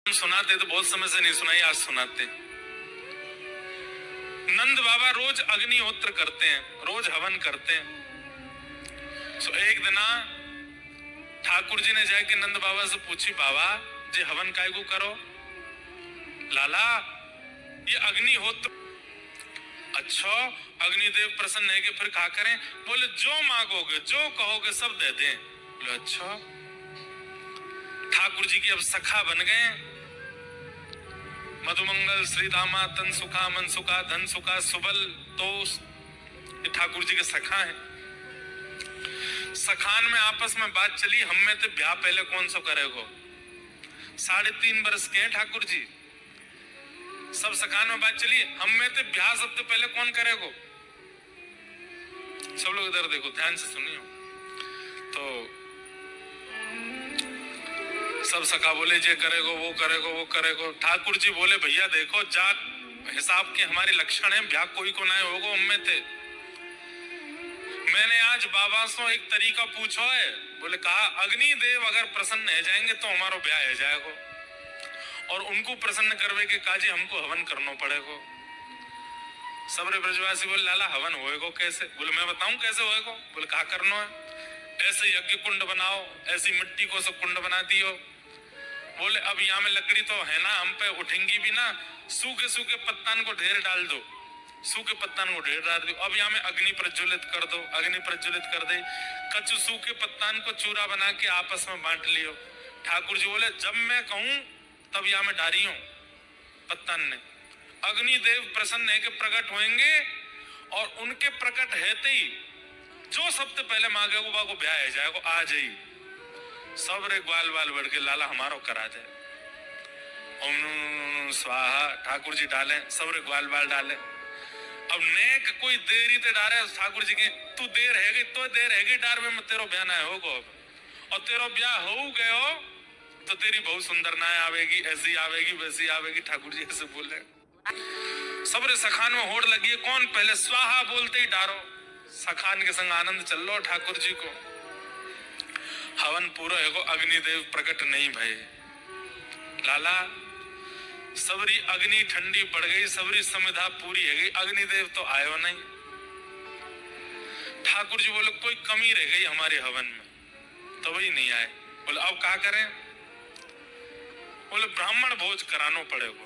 सुनाते तो बहुत समय से नहीं सुनाई, आज सुनाते। नंद बाबा रोज अग्निहोत्र करते हैं, रोज हवन करते हैं। सो एक दिन ठाकुर जी ने जाके नंद बाबा से पूछी, बाबा जे हवन काय को करो? लाला ये अग्निहोत्र। अच्छा, अग्निदेव प्रसन्न है कि फिर क्या करें? बोले जो मांगोगे जो कहोगे सब दे दें। बोले अच्छा। ठाकुर जी की अब सखा बन गए। मधुमंगल श्रीदामा तन सुखा मन सुखा धन सुखा सुबल, तो ठाकुर जी के सखा हैं। सखान में आपस में बात चली, हम में तो ब्याह पहले कौन सा करेगो? 3.5 वर्ष के हैं ठाकुर जी। सब सखान में बात चली, हम में तो ब्याह सबसे पहले कौन करेगो? सब लोग इधर देखो, ध्यान से सुनियो। तो सब सखा बोले जे करेगो वो करेगो वो करेगो। ठाकुर जी बोले भैया देखो, जात हिसाब के हमारे लक्षण हैं, ब्याह कोई को ना होगो हम में थे। मैंने आज बाबा से एक तरीका पूछो है। बोले कहा अग्निदेव अगर प्रसन्न है जाएंगे तो हमारो ब्याह है जाएगो, और उनको प्रसन्न करवे के काजी हमको हवन करना पड़ेगो। सबरे ब्रजवासी बोले लाला हवन होएगो कैसे? बोले मैं बताऊं कैसे होएगो। बोले कहा करना है? ऐसे यज्ञ कुंड बनाओ, ऐसी मिट्टी को सब कुंड बना दियो। बोले अब यहाँ में लकड़ी तो है ना, हम पे उठेंगी भी ना, सूखे सूखे पत्तन को ढेर डाल दो, सूखे पत्तन को ढेर डाल दो। अब यहाँ में अग्नि प्रज्वलित कर दो, अग्नि प्रज्वलित कर दे, कच्चे सूखे पत्तन को चूरा बना के आपस में बांट लियो। ठाकुर जी बोले जब मैं कहूं तब यहाँ में डारी हूं पत्तन ने। अग्निदेव प्रसन्न है कि प्रकट होंगे, और उनके प्रकट हेते ही जो सबसे पहले मांगे वो ब्याह है जाएगा, आ जाई। सब रे ग्वाल बाल बढ़ के लाला हमारो करा दे। ओम स्वाहा ठाकुर जी डाले, सब रे ग्वाल बाल डाले। अब नेक कोई देरी ते डारे ठाकुर जी के, तू देर है गई तो देर है गई डार में तेरो ब्याह ना होगो, और तेरो ब्याह हो गयो तो तेरी बहुत सुंदर नाय आवेगी, ऐसी आवेगी वैसी आवेगी। ठाकुर जी ऐसे बोले। सबरे सखान में होड़ लगी है, कौन पहले स्वाहा बोलते ही डारो। सखान के संग आनंद चल लो ठाकुर जी को। हवन पूरा है, अग्निदेव प्रकट नहीं भय। लाला सबरी अग्नि ठंडी पड़ गई, सबरी समिधा पूरी है गई, अग्निदेव तो आयो नहीं। ठाकुर जी बोले कोई कमी रह गई हमारे हवन में, तो वही नहीं आए। बोले अब क्या करें? बोले ब्राह्मण भोज करानो पड़ेगा।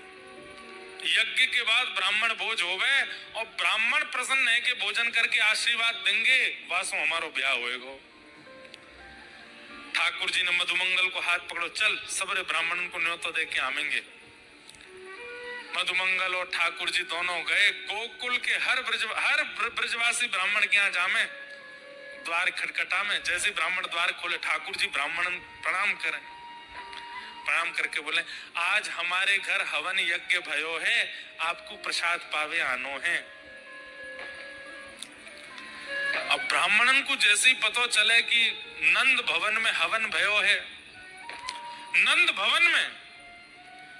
यज्ञ के बाद ब्राह्मण भोज हो गए, और ब्राह्मण प्रसन्न है कि भोजन करके आशीर्वाद देंगे, वासो हमारो ब्याह होएगा। ठाकुर जी ने मधुमंगल को हाथ पकड़ो, चल सबरे ब्राह्मण को न्योता दे के आवेंगे। मधुमंगल और ठाकुर जी दोनों गए गोकुल के हर ब्रजवासी ब्राह्मण के यहाँ जामे, द्वार खटखटा में। जैसे ब्राह्मण द्वार खोले, ठाकुर जी ब्राह्मण प्रणाम करें। प्रणाम करके बोले आज हमारे घर हवन यज्ञ भयो है, आपको प्रसाद पावे आनो है। अब ब्राह्मणन को जैसे ही पता चले कि नंद भवन में हवन भयो है, नंद भवन में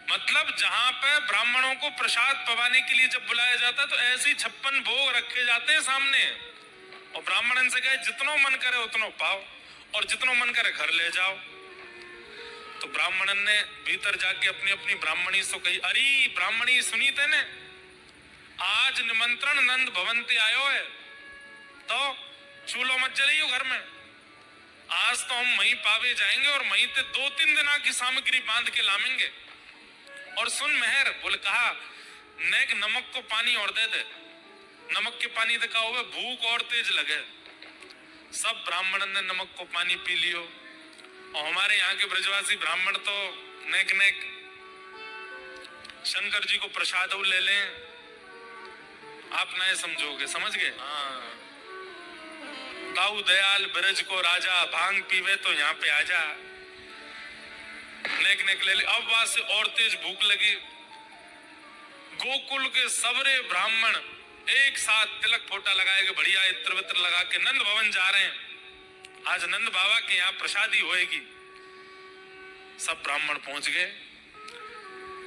मतलब जहां पे ब्राह्मणों को प्रसाद पवाने के लिए जब बुलाया जाता है तो ऐसे 56 भोग रखे जाते हैं सामने, और ब्राह्मणन से कहे जितनो मन करे उतनो पाओ, और जितनो मन करे घर ले जाओ। तो ब्राह्मणन ने भीतर जाके अपनी अपनी ब्राह्मणी से कही, अरे ब्राह्मणी सुनी तेने, आज निमंत्रण नंद भवन ते आयो है, तो चूल्हो मत जलाइयो घर में। आज तो हम वहीं पावे जाएंगे, और वहीं ते 2-3 दिन की सामग्री बांध के लामेंगे। और सुन मेहर, बोले कहा नेक नमक को पानी और दे दे। नमक के पानी देखा हुआ भूख और तेज लगे। सब ब्राह्मण ने नमक को पानी पी लियो, और हमारे यहाँ के ब्रजवासी ब्राह्मण तो नेक नेक शंकर जी को प्रसाद ले लें। आप नए समझोगे, समझ गए? हाँ, दाऊ दयाल ब्रज को राजा, भांग पीवे तो यहाँ पे आजा। नेक नेक ले ली। अब वहां से और तेज भूख लगी। गोकुल के सबरे ब्राह्मण एक साथ तिलक फोटा लगाएंगे, बढ़िया इत्र वित्र लगा के नंद भवन जा रहे हैं। आज नंद बाबा के यहाँ प्रसादी होएगी। सब ब्राह्मण पहुंच गए।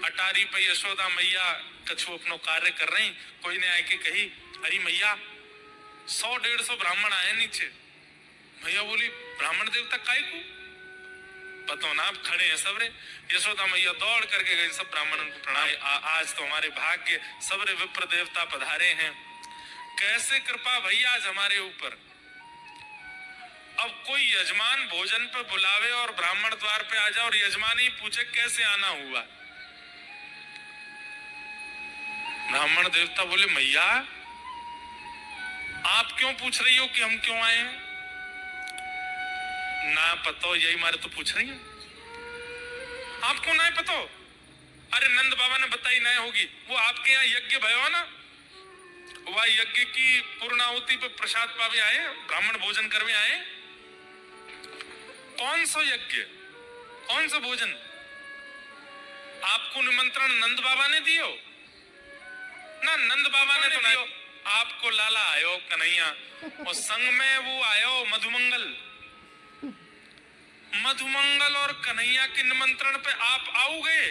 अटारी पे यशोदा मैया कछु अपनो कार्य कर रही, कोई ने आके कही, अरे मैया 100-150 ब्राह्मण आए नीचे। मैया बोली ब्राह्मण देवता काय को? पतो ना आप खड़े हैं सबरे। यशोदा मैया दौड़ करके गई, सब ब्राह्मणों को प्रणाम। आज तो हमारे भाग्य सबरे विप्र देवता पधारे हैं, कैसे कृपा भैया आज हमारे ऊपर। अब कोई यजमान भोजन पे बुलावे और ब्राह्मण द्वार पे आ जाए और यजमान ही पूछे कैसे आना हुआ। ब्राह्मण देवता बोले मैया आप क्यों पूछ रही हो कि हम क्यों आए हैं? ना पतो, यही मारे तो पूछ रही है, आपको ना पतो? अरे नंद बाबा ने बताई ना होगी, वो आपके यहाँ यज्ञ भयो ना, वह यज्ञ की पूर्णाहुति पे प्रसाद पावे आए, ब्राह्मण भोजन करवे आए। कौन सा यज्ञ, कौन सा भोजन? आपको निमंत्रण नंद बाबा ने दियो ना? नंद बाबा ने तो दियो, आपको लाला आयो कन्हैया और संग में वो आयो मधुमंगल। मधुमंगल और कन्हैया के निमंत्रण पे आप आओगे?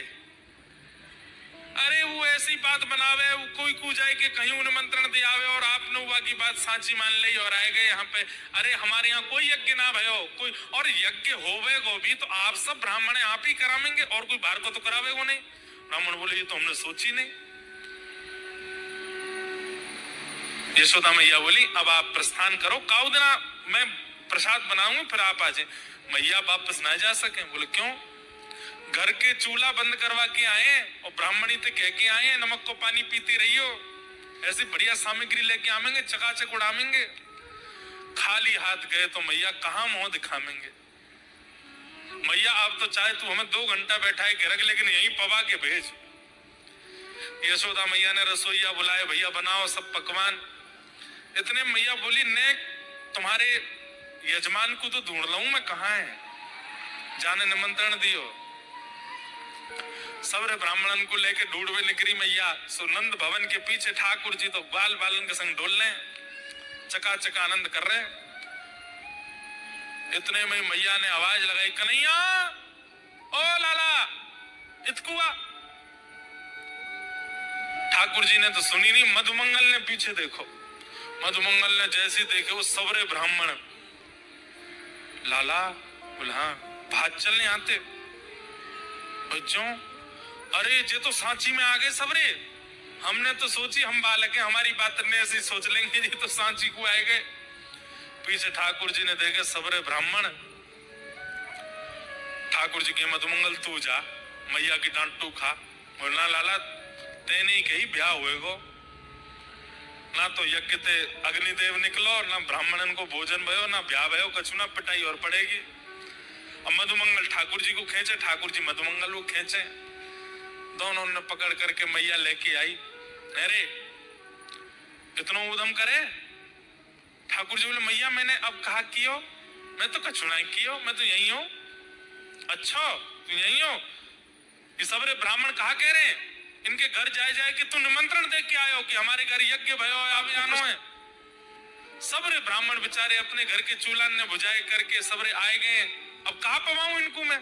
अरे वो ऐसी बात बनावे, वो कोई को जाए के कहीं निमंत्रण दे आवे और आपने हुआ की बात साची मान ली और आए गए यहाँ पे। अरे हमारे यहाँ कोई यज्ञ ना भयो कोई, और यज्ञ होवे गो भी तो आप सब ब्राह्मण आप ही करावेंगे और कोई बाहर को तो करावेगो नहीं। ब्राह्मण बोले ये तो हमने सोची नहीं। यशोदा मैया बोली अब आप प्रस्थान करो, काउ देना मैं प्रसाद बनाऊंगी फिर आप आ जाए। मैया वापस ना जा सके। बोले क्यों? घर के चूल्हा बंद करवा के आए और ब्राह्मणी ते कह के आए नमक को पानी पीती रही हो, ऐसी बढ़िया सामग्री लेके आवेंगे, चकाचक उड़ावेंगे। खाली हाथ गए तो मैया कहाँ मुंह दिखावेंगे। मैया आप तो चाहे तू हमें 2 घंटा बैठाए के रख, लेकिन यहीं पवा के भेज। यशोदा मैया ने रसोईया बुलाए, भैया बनाओ सब पकवान। इतने मैया बोली ने तुम्हारे यजमान को तो ढूंढ लाऊं मैं, कहाँ है? जाने निमंत्रण दियो। सबरे ब्राह्मणन को लेके ढूंढवे निकरी मैया। सुनंद भवन के पीछे ठाकुर जी तो बाल बालन के संग डोल रहे, चकाचक आनंद कर रहे। इतने में मैया ने आवाज लगाई, कन्हैया ओ लाला इतकुआ। ठाकुर जी ने तो सुनी नहीं, मधुमंगल ने पीछे देखो। मधुमंगल ने जैसी देखे वो सबरे ब्राह्मण। लाला बोला हाँ भाग चलने आते बच्चों। अरे ये तो सांची में आ गए सबरे, हमने तो सोची हम बालक हैं हमारी बात ने ऐसी सोच लेंगे, ये तो सांची को आए गए। पीछे ठाकुर जी ने देखे सबरे ब्राह्मण। ठाकुर जी के मधुमंगल तू जा, मैया की डांट तू खा। बोलना लाला तेने ही कही ब्याह होएगो ना, तो यज्ञ ते अग्निदेव निकलो ना ब्राह्मणन को भोजन भयो ना ब्याह भयो, कछु ना पिटाई और पड़ेगी। अब मधुमंगल ठाकुर जी को खींचे, ठाकुर जी मधुमंगल को खींचे, दोनों ने पकड़ करके मैया लेके आई। अरे इतना उदम करे। ठाकुर जी बोले मैया मैंने अब कहा कियो, मैं तो कछु नहीं कियो, मैं तो यही हूँ। अच्छा तू यही हो? ये सबरे ब्राह्मण कहा कह रहे हैं इनके घर जाए जाए कि तू निमंत्रण दे के आयो कि हमारे घर यज्ञ भयो अभी आनो है। सबरे ब्राह्मण बेचारे अपने घर के चूल्हा ने बुझाए करके सबरे आए गए। अब कहाँ पवाऊं इनको मैं?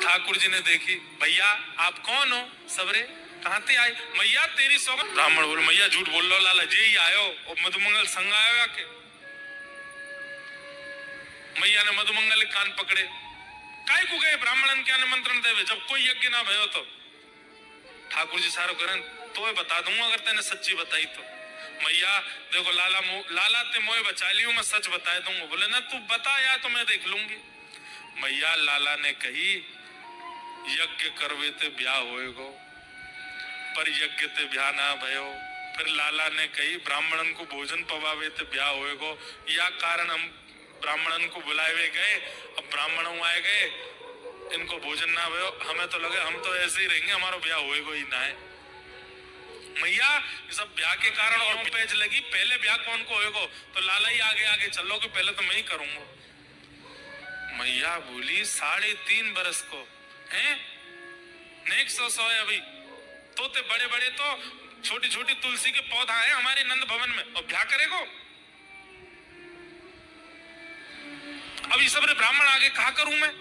ठाकुर जी ने देखी, भैया आप कौन हो? सबरे कहाँ से आए? मैया तेरी सौगंध। ब्राह्मण बोले मैया झूठ बोल लो लाला जी ही आयो और मधुमंगल संग आयो आके। मैया ने मधुमंगल के कान पकड़े, काय को गए ब्राह्मणन क्या निमंत्रण देवे जब कोई यज्ञ ना भयो तो? ठाकुर जी सारो करें तो बता दूंगा अगर तेने सच्ची बताई तो। मैया देखो लाला ते मोए बचा लियो, मैं सच बता दूंगा। बोले ना तू बता या तो मैं देख लूंगी। मैया लाला ने कही यज्ञ करवे ते ब्याह होएगो, पर यज्ञ ते ब्याह ना भयो। फिर लाला ने कही ब्राह्मणन को भोजन पवावे ते ब्याह होएगो, या कारण हम ब्राह्मणन को बुलावे गए, अब ब्राह्मण आए गए, इनको भोजन ना भयो, हमें तो लगे हम तो ऐसे ही रहेंगे, हमारा ब्याह होएगो ही ना है। मैया ये सब ब्याह के कारण और पेज लगी, पहले ब्याह कौन को होएगो? तो लाला ही आगे आगे चलो कि पहले तो मैं ही करूंगा। मैया बोली 3.5 बरस को हैं नेक्स्ट 100 है अभी तो ते बड़े बड़े तो छोटी छोटी तुलसी के पौधा है हमारे नंद भवन में, और ब्याह करेगो? अब ये सब ब्राह्मण आगे कहा करूं मैं?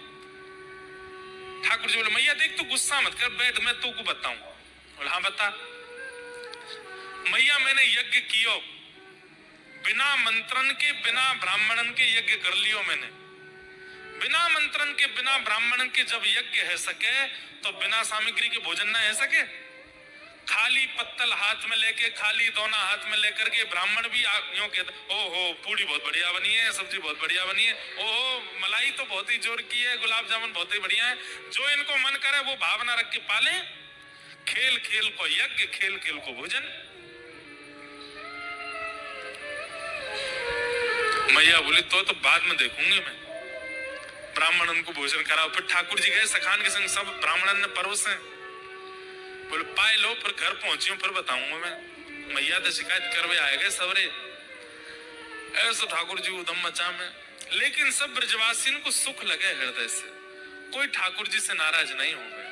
ठाकुर जी बोले मैया देख तू गुस्सा मत कर, बैठ मैं तू को बताऊं। बोले हाँ बता। मैया मैंने यज्ञ कियो, बिना मंत्रण के बिना ब्राह्मणन के यज्ञ कर लियो मैंने। बिना मंत्रण के बिना ब्राह्मणन के जब यज्ञ है सके तो बिना सामग्री के भोजन ना है सके। खाली पत्तल हाथ में लेके, खाली दोना हाथ में लेकर के ब्राह्मण भी यूं कहते, ओहो पूड़ी बहुत बढ़िया बनी है, सब्जी बहुत बढ़िया बनी है, ओहो मलाई तो बहुत ही जोर की है, गुलाब जामुन बहुत ही बढ़िया है। जो इनको मन करे वो भावना रख के पाले। खेल खेल को यज्ञ, खेल खेल को भोजन। मैया बोली तो बाद में देखूंगी मैं। ब्राह्मण उनको भोजन कराओ। फिर ठाकुर जी गए सखान के संग, सब ब्राह्मणन ने परोसे। बोले पाए लो, फिर घर पहुंची हूं, फिर बताऊंगा मैं। मैया तो शिकायत करवे आए गए सबरे। ऐसा ठाकुर जी उधम मचा में, लेकिन सब ब्रजवासियों को सुख लगे हृदय से, कोई ठाकुर जी से नाराज नहीं हो गए।